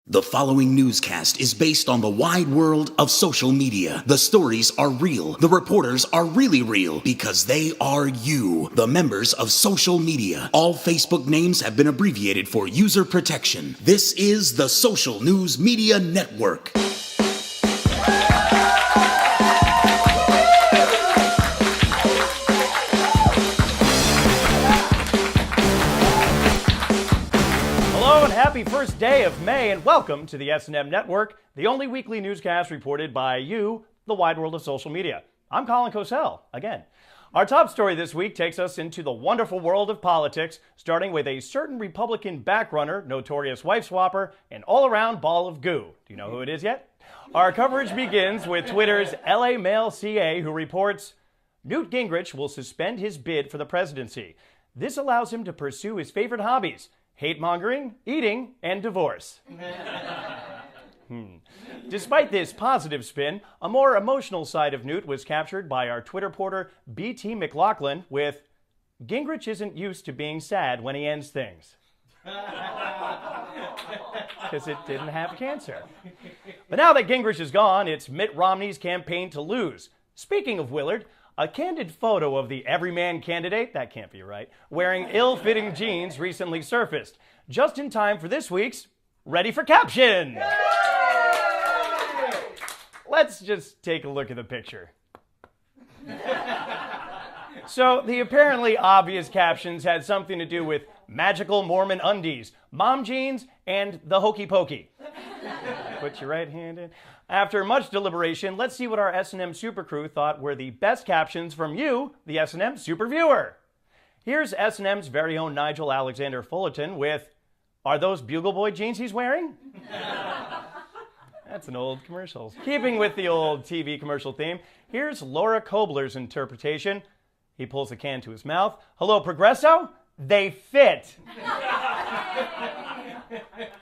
The following newscast is based on the wide world of social media. The stories are real. The reporters are really real because they are you, the members of social media. All Facebook names have been abbreviated for user protection. This is the Social News Media Network. Happy first day of May and welcome to the SNM Network, the only weekly newscast reported by you, the wide world of social media. I'm Colin Cosell, again. Our top story this week takes us into the wonderful world of politics, starting with a certain Republican backrunner, notorious wife swapper, and all-around ball of goo. Do you know who it is yet? Our coverage begins with Twitter's LA Mail CA, who reports, Newt Gingrich will suspend his bid for the presidency. This allows him to pursue his favorite hobbies: hate-mongering, eating, and divorce. Despite this positive spin, a more emotional side of Newt was captured by our Twitter porter BT McLaughlin with, Gingrich isn't used to being sad when he ends things. Because it didn't have cancer. But now that Gingrich is gone, it's Mitt Romney's campaign to lose. Speaking of Willard, a candid photo of the everyman candidate, that can't be right, wearing ill-fitting jeans recently surfaced, just in time for this week's Ready for Caption! Yay! Let's just take a look at the picture. So, the apparently obvious captions had something to do with magical Mormon undies, mom jeans, and the hokey pokey. Put your right hand in. After much deliberation, let's see what our SNM Super Crew thought were the best captions from you, the SNM Super Viewer. Here's SNM's very own Nigel Alexander Fullerton with, are those Bugle Boy jeans he's wearing? That's an old commercial. Keeping with the old TV commercial theme, here's Laura Kobler's interpretation. He pulls the can to his mouth. Hello, Progresso? They fit.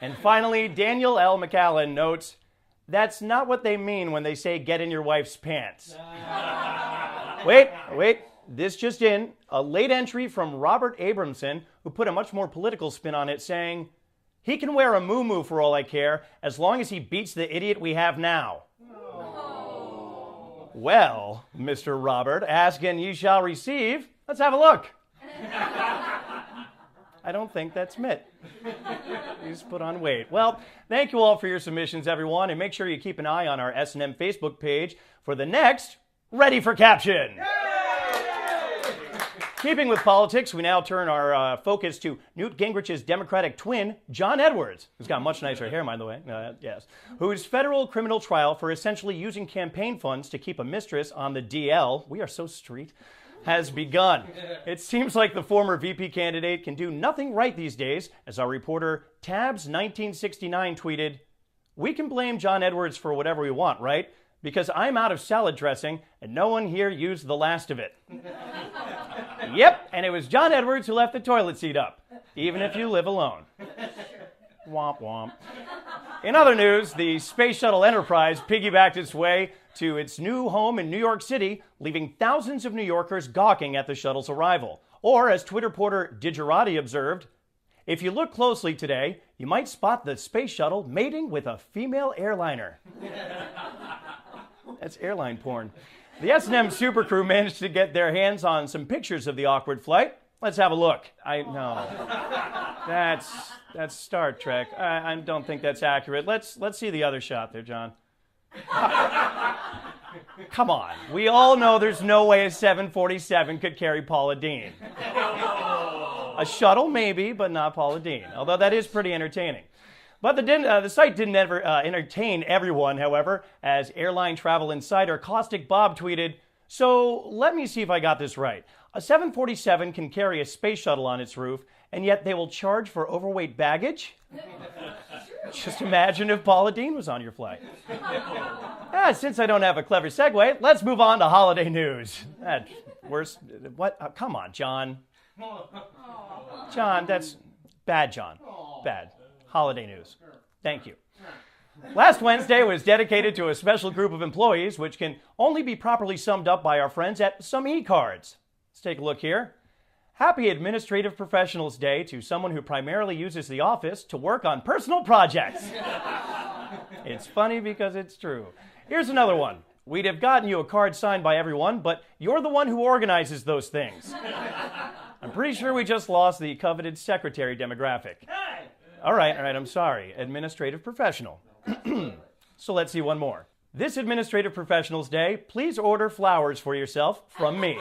And finally, Daniel L. McAllen notes, that's not what they mean when they say get in your wife's pants. Wait, this just in. A late entry from Robert Abramson, who put a much more political spin on it, saying, he can wear a muumuu for all I care, as long as he beats the idiot we have now. Oh. Well, Mr. Robert, ask and ye shall receive. Let's have a look. I don't think that's Mitt. He's put on weight. Well, thank you all for your submissions, everyone, and make sure you keep an eye on our SNM Facebook page for the next Ready for Caption. Yay! Keeping with politics, we now turn our focus to Newt Gingrich's Democratic twin, John Edwards, who's got much nicer hair, by the way, yes, whose federal criminal trial for essentially using campaign funds to keep a mistress on the DL, we are so street, has begun. It seems like the former VP candidate can do nothing right these days, as our reporter Tabs1969 tweeted, we can blame John Edwards for whatever we want, right? Because I'm out of salad dressing and no one here used the last of it. Yep, and it was John Edwards who left the toilet seat up, even if you live alone. Womp womp. In other news, the Space Shuttle Enterprise piggybacked its way to its new home in New York City, leaving thousands of New Yorkers gawking at the shuttle's arrival. Or, as Twitter porter Digerati observed, if you look closely today, you might spot the space shuttle mating with a female airliner. That's airline porn. The S&M Super Crew managed to get their hands on some pictures of the awkward flight. Let's have a look. No, that's Star Trek. I don't think that's accurate. Let's see the other shot there, John. Come on. We all know there's no way a 747 could carry Paula Deen. A shuttle, maybe, but not Paula Deen, although that is pretty entertaining. But the site didn't ever entertain everyone, however, as Airline Travel Insider Caustic Bob tweeted, so let me see if I got this right. A 747 can carry a space shuttle on its roof, and yet they will charge for overweight baggage? Just imagine if Paula Deen was on your flight. Since I don't have a clever segue, let's move on to holiday news. Worse. What? Come on, John. John, that's bad, John. Bad. Holiday news. Thank you. Last Wednesday was dedicated to a special group of employees, which can only be properly summed up by our friends at Some E-Cards. Let's take a look here. Happy Administrative Professionals Day to someone who primarily uses the office to work on personal projects. It's funny because it's true. Here's another one. We'd have gotten you a card signed by everyone, but you're the one who organizes those things. I'm pretty sure we just lost the coveted secretary demographic. All right, I'm sorry. Administrative professional. So let's see one more. This Administrative Professionals Day, please order flowers for yourself from me.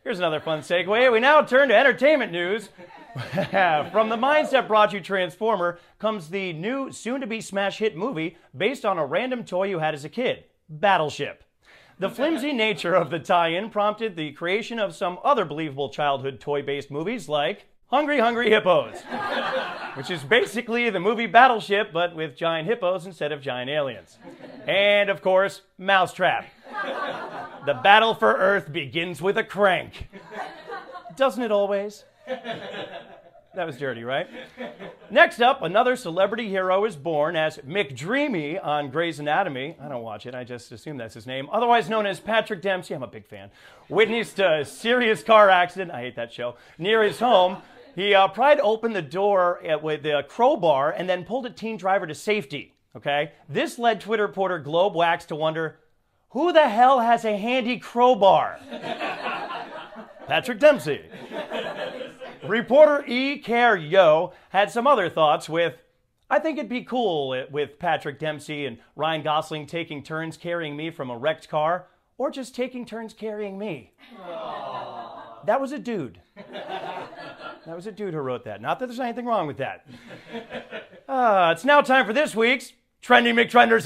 Here's another fun segue. We now turn to entertainment news. From the mindset brought you Transformer comes the new soon-to-be smash hit movie based on a random toy you had as a kid, Battleship. The flimsy nature of the tie-in prompted the creation of some other believable childhood toy-based movies like Hungry Hungry Hippos, which is basically the movie Battleship but with giant hippos instead of giant aliens. And of course, Mousetrap. The battle for Earth begins with a crank. Doesn't it always? That was dirty, right? Next up, another celebrity hero is born as McDreamy on Grey's Anatomy. I don't watch it, I just assume that's his name. Otherwise known as Patrick Dempsey, I'm a big fan. Witnessed a serious car accident, I hate that show, near his home. He pried open the door with a crowbar and then pulled a teen driver to safety, okay? This led Twitter reporter Globe Wax to wonder, who the hell has a handy crowbar? Patrick Dempsey. Reporter E. Care Yo had some other thoughts with, I think it'd be cool with Patrick Dempsey and Ryan Gosling taking turns carrying me from a wrecked car, or just taking turns carrying me. Aww. That was a dude. That was a dude who wrote that. Not that there's anything wrong with that. It's now time for this week's Trendy McTrenders.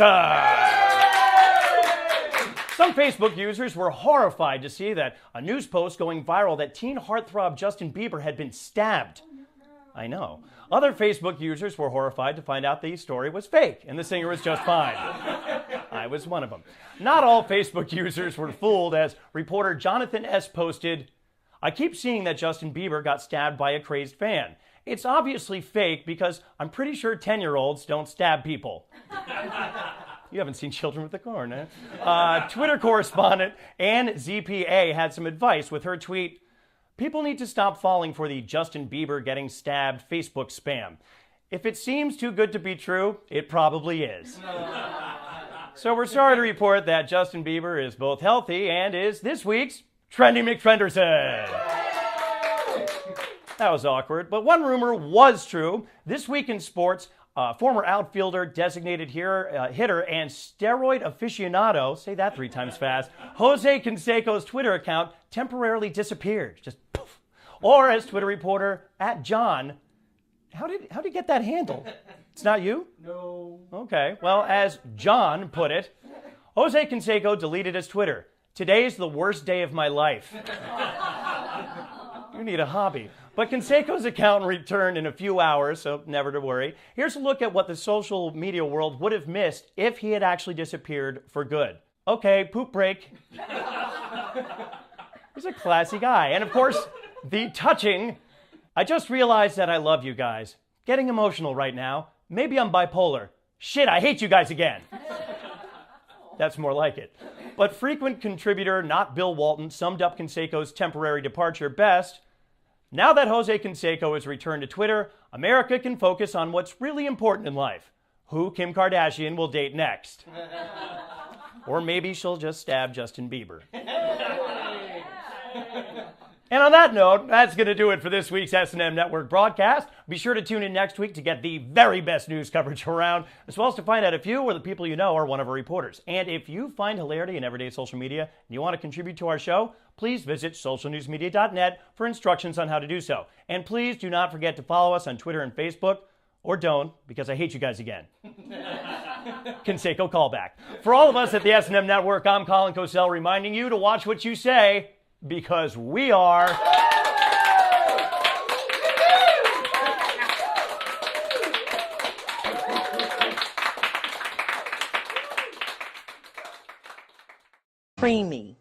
Some Facebook users were horrified to see that a news post going viral that teen heartthrob Justin Bieber had been stabbed. I know. Other Facebook users were horrified to find out the story was fake and the singer was just fine. I was one of them. Not all Facebook users were fooled, as reporter Jonathan S. posted, I keep seeing that Justin Bieber got stabbed by a crazed fan. It's obviously fake because I'm pretty sure 10-year-olds don't stab people. You haven't seen Children with the Corn, eh? Twitter correspondent Ann ZPA had some advice with her tweet, people need to stop falling for the Justin Bieber getting stabbed Facebook spam. If it seems too good to be true, it probably is. So we're sorry to report that Justin Bieber is both healthy and is this week's Trendy McTrenderson. That was awkward, but one rumor was true. This week in sports, former outfielder, designated hitter, and steroid aficionado, say that 3 times fast, Jose Canseco's Twitter account temporarily disappeared. Just poof. Or as Twitter reporter @John, how did he get that handle? It's not you? No. Okay, well, as John put it, Jose Canseco deleted his Twitter. Today's the worst day of my life. You need a hobby. But Canseco's account returned in a few hours, so never to worry. Here's a look at what the social media world would have missed if he had actually disappeared for good. Okay, poop break. He's a classy guy. And of course, the touching, I just realized that I love you guys. Getting emotional right now. Maybe I'm bipolar. Shit, I hate you guys again. That's more like it. But frequent contributor, not Bill Walton, summed up Canseco's temporary departure best. Now that Jose Canseco has returned to Twitter, America can focus on what's really important in life. Who Kim Kardashian will date next. Or maybe she'll just stab Justin Bieber. And on that note, that's going to do it for this week's SNM Network broadcast. Be sure to tune in next week to get the very best news coverage around, as well as to find out if you or the people you know are one of our reporters. And if you find hilarity in everyday social media and you want to contribute to our show, please visit socialnewsmedia.net for instructions on how to do so. And please do not forget to follow us on Twitter and Facebook, or don't, because I hate you guys again. Canseco callback. For all of us at the SNM Network, I'm Colin Cosell reminding you to watch what you say, because we are... Creamy.